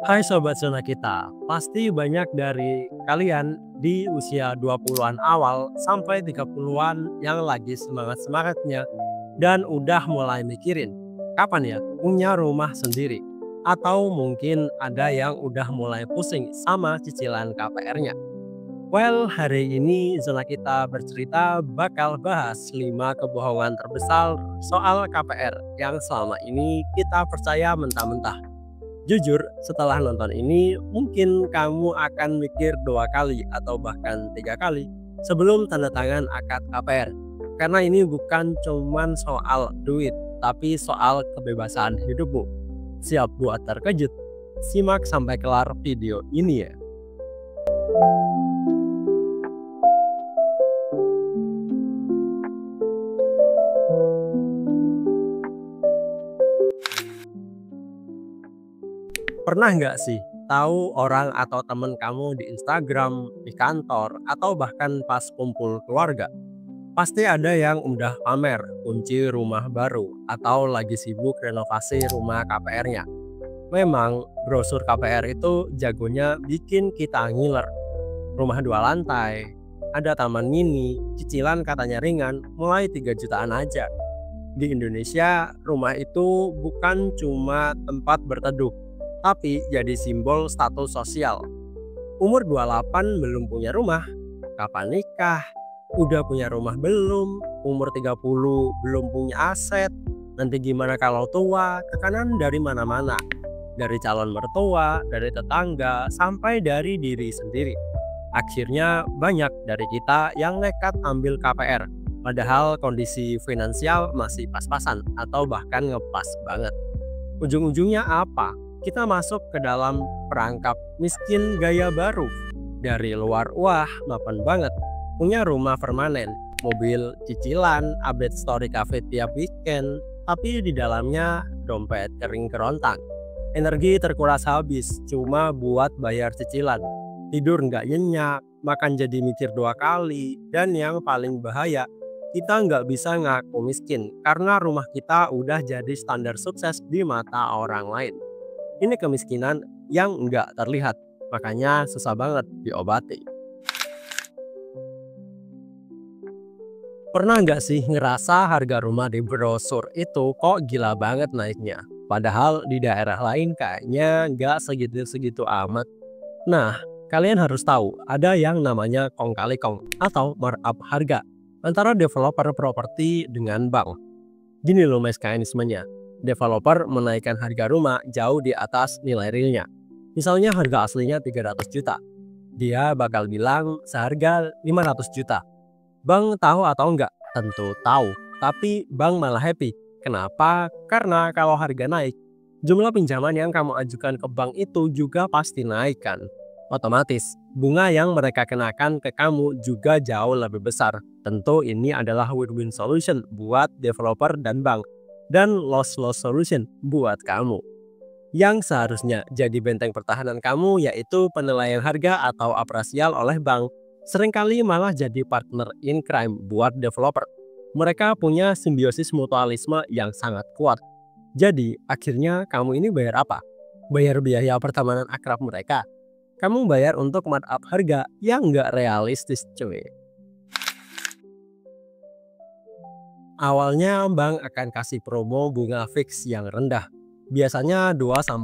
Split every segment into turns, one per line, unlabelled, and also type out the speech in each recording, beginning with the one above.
Hai Sobat Zona kita, pasti banyak dari kalian di usia 20-an awal sampai 30-an yang lagi semangat-semangatnya dan udah mulai mikirin kapan ya punya rumah sendiri. Atau mungkin ada yang udah mulai pusing sama cicilan KPR-nya. Well, hari ini Zona kita bercerita bakal bahas 5 kebohongan terbesar soal KPR yang selama ini kita percaya mentah-mentah. Jujur, setelah nonton ini, mungkin kamu akan mikir 2 kali atau bahkan 3 kali sebelum tanda tangan akad KPR. Karena ini bukan cuman soal duit, tapi soal kebebasan hidupmu. Siap buat terkejut? Simak sampai kelar video ini ya. Pernah nggak sih tahu orang atau temen kamu di Instagram, di kantor, atau bahkan pas kumpul keluarga? Pasti ada yang udah pamer kunci rumah baru atau lagi sibuk renovasi rumah KPR-nya. Memang brosur KPR itu jagonya bikin kita ngiler. Rumah 2 lantai, ada taman mini, cicilan katanya ringan, mulai 3 jutaan aja. Di Indonesia, rumah itu bukan cuma tempat berteduh, tapi jadi simbol status sosial. Umur 28 belum punya rumah, kapan nikah? Udah punya rumah belum? Umur 30 belum punya aset, nanti gimana kalau tua? Tekanan dari mana-mana. Dari calon mertua, dari tetangga, sampai dari diri sendiri. Akhirnya banyak dari kita yang nekat ambil KPR, padahal kondisi finansial masih pas-pasan atau bahkan ngepas banget. Ujung-ujungnya apa? Kita masuk ke dalam perangkap miskin gaya baru. Dari luar, wah mapan banget. Punya rumah permanen, mobil cicilan, update story cafe tiap weekend, tapi di dalamnya dompet kering kerontang. Energi terkuras habis cuma buat bayar cicilan. Tidur nggak nyenyak, makan jadi mikir 2 kali, dan yang paling bahaya, kita nggak bisa ngaku miskin karena rumah kita udah jadi standar sukses di mata orang lain. Ini kemiskinan yang nggak terlihat, makanya susah banget diobati. Pernah nggak sih ngerasa harga rumah di brosur itu kok gila banget naiknya? Padahal di daerah lain kayaknya nggak segitu-segitu amat. Nah, kalian harus tahu ada yang namanya kong kali kong atau markup harga antara developer properti dengan bank. Gini loh mekanismenya. Developer menaikkan harga rumah jauh di atas nilai realnya. Misalnya harga aslinya 300 juta. Dia bakal bilang seharga 500 juta. Bank tahu atau enggak? Tentu tahu. Tapi bank malah happy. Kenapa? Karena kalau harga naik, jumlah pinjaman yang kamu ajukan ke bank itu juga pasti naik kan. Otomatis, bunga yang mereka kenakan ke kamu juga jauh lebih besar. Tentu ini adalah win-win solution buat developer dan bank. Dan loss-loss solution buat kamu. Yang seharusnya jadi benteng pertahanan kamu yaitu penilaian harga atau apresial oleh bank. Seringkali malah jadi partner in crime buat developer. Mereka punya simbiosis mutualisme yang sangat kuat. Jadi akhirnya kamu ini bayar apa? Bayar biaya pertemanan akrab mereka. Kamu bayar untuk markup harga yang nggak realistis cuy. Awalnya bank akan kasih promo bunga fix yang rendah. Biasanya 2-5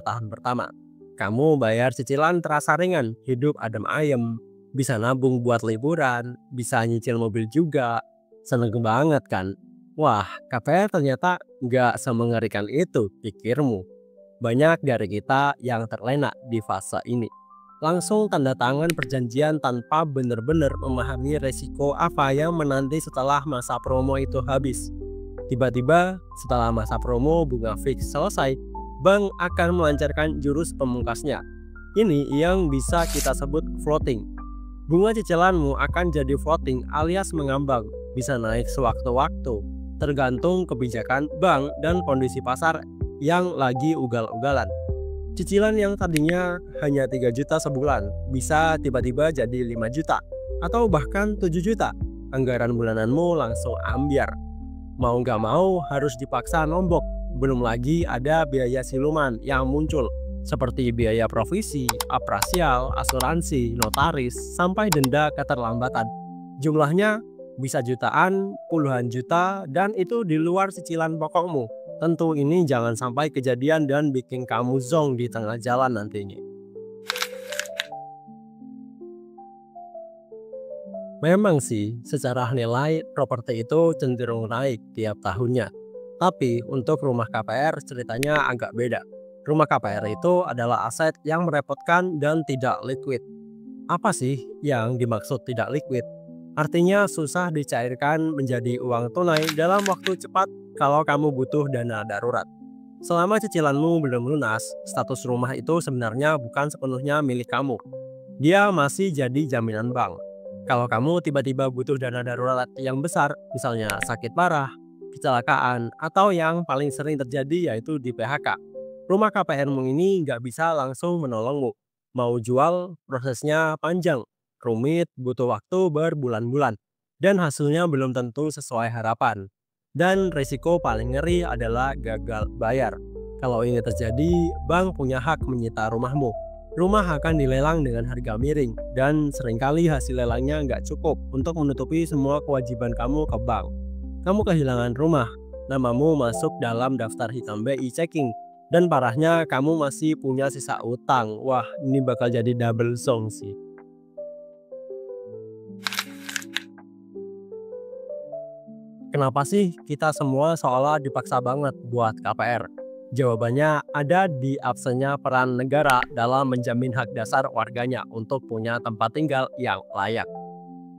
tahun pertama. Kamu bayar cicilan terasa ringan, hidup adem ayem, bisa nabung buat liburan, bisa nyicil mobil juga. Seneng banget kan? Wah, KPR ternyata nggak semengerikan itu pikirmu. Banyak dari kita yang terlena di fase ini. Langsung tanda tangan perjanjian tanpa benar-benar memahami resiko apa yang menanti setelah masa promo itu habis. Tiba-tiba setelah masa promo bunga fix selesai, bank akan melancarkan jurus pemungkasnya. Ini yang bisa kita sebut floating. Bunga cicilanmu akan jadi floating alias mengambang, bisa naik sewaktu-waktu, tergantung kebijakan bank dan kondisi pasar yang lagi ugal-ugalan. Cicilan yang tadinya hanya 3 juta sebulan bisa tiba-tiba jadi 5 juta atau bahkan 7 juta. Anggaran bulananmu langsung ambyar. Mau nggak mau harus dipaksa nombok. Belum lagi ada biaya siluman yang muncul seperti biaya provisi, apresial, asuransi, notaris, sampai denda keterlambatan. Jumlahnya bisa jutaan, puluhan juta, dan itu di luar cicilan pokokmu. Tentu ini jangan sampai kejadian dan bikin kamu zonk di tengah jalan nantinya. Memang sih, secara nilai properti itu cenderung naik tiap tahunnya. Tapi untuk rumah KPR ceritanya agak beda. Rumah KPR itu adalah aset yang merepotkan dan tidak liquid. Apa sih yang dimaksud tidak liquid? Artinya susah dicairkan menjadi uang tunai dalam waktu cepat kalau kamu butuh dana darurat. Selama cicilanmu belum lunas, status rumah itu sebenarnya bukan sepenuhnya milik kamu. Dia masih jadi jaminan bank. Kalau kamu tiba-tiba butuh dana darurat yang besar, misalnya sakit parah, kecelakaan, atau yang paling sering terjadi yaitu di PHK, rumah KPR-mu ini nggak bisa langsung menolongmu. Mau jual, prosesnya panjang, rumit, butuh waktu berbulan-bulan, dan hasilnya belum tentu sesuai harapan. Dan risiko paling ngeri adalah gagal bayar. Kalau ini terjadi, bank punya hak menyita rumahmu. Rumah akan dilelang dengan harga miring, dan seringkali hasil lelangnya nggak cukup untuk menutupi semua kewajiban kamu ke bank. Kamu kehilangan rumah, namamu masuk dalam daftar hitam BI checking, dan parahnya kamu masih punya sisa utang. Wah, ini bakal jadi double song sih. Kenapa sih kita semua seolah dipaksa banget buat KPR? Jawabannya ada di absennya peran negara dalam menjamin hak dasar warganya untuk punya tempat tinggal yang layak.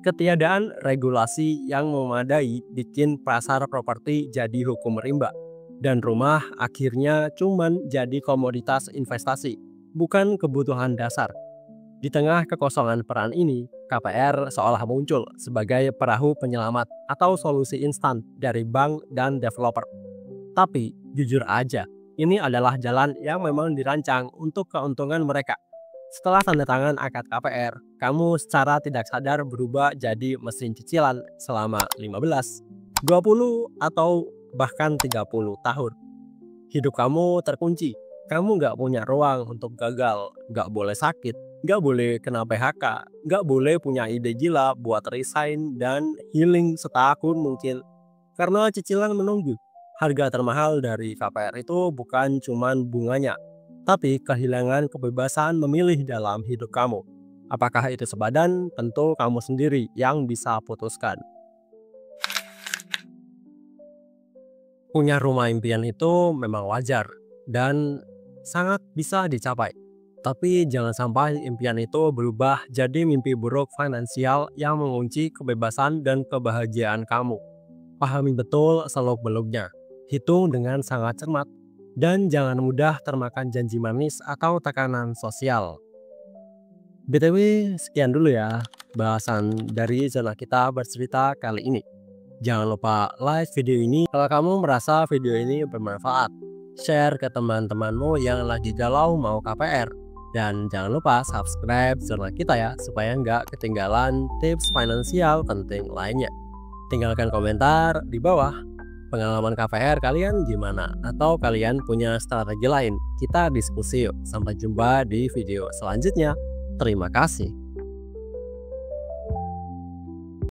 Ketiadaan regulasi yang memadai bikin pasar properti jadi hukum rimba. Dan rumah akhirnya cuman jadi komoditas investasi, bukan kebutuhan dasar. Di tengah kekosongan peran ini, KPR seolah muncul sebagai perahu penyelamat atau solusi instan dari bank dan developer. Tapi jujur aja, ini adalah jalan yang memang dirancang untuk keuntungan mereka. Setelah tanda tangan akad KPR, kamu secara tidak sadar berubah jadi mesin cicilan selama 15, 20, atau bahkan 30 tahun. Hidup kamu terkunci. Kamu nggak punya ruang untuk gagal, nggak boleh sakit, nggak boleh kena PHK, nggak boleh punya ide gila buat resign dan healing setahun mungkin. Karena cicilan menunggu. Harga termahal dari KPR itu bukan cuman bunganya, tapi kehilangan kebebasan memilih dalam hidup kamu. Apakah itu sebadan? Tentu kamu sendiri yang bisa putuskan. Punya rumah impian itu memang wajar dan sangat bisa dicapai. Tapi jangan sampai impian itu berubah jadi mimpi buruk finansial yang mengunci kebebasan dan kebahagiaan kamu. Pahami betul seluk-beluknya. Hitung dengan sangat cermat, dan jangan mudah termakan janji manis atau tekanan sosial. BTW, sekian dulu ya bahasan dari zona kita bercerita kali ini. Jangan lupa like video ini kalau kamu merasa video ini bermanfaat. Share ke teman-temanmu yang lagi galau mau KPR. Dan jangan lupa subscribe zona kita ya, supaya nggak ketinggalan tips finansial penting lainnya. Tinggalkan komentar di bawah. Pengalaman KPR kalian gimana? Atau kalian punya strategi lain? Kita diskusi yuk. Sampai jumpa di video selanjutnya. Terima kasih.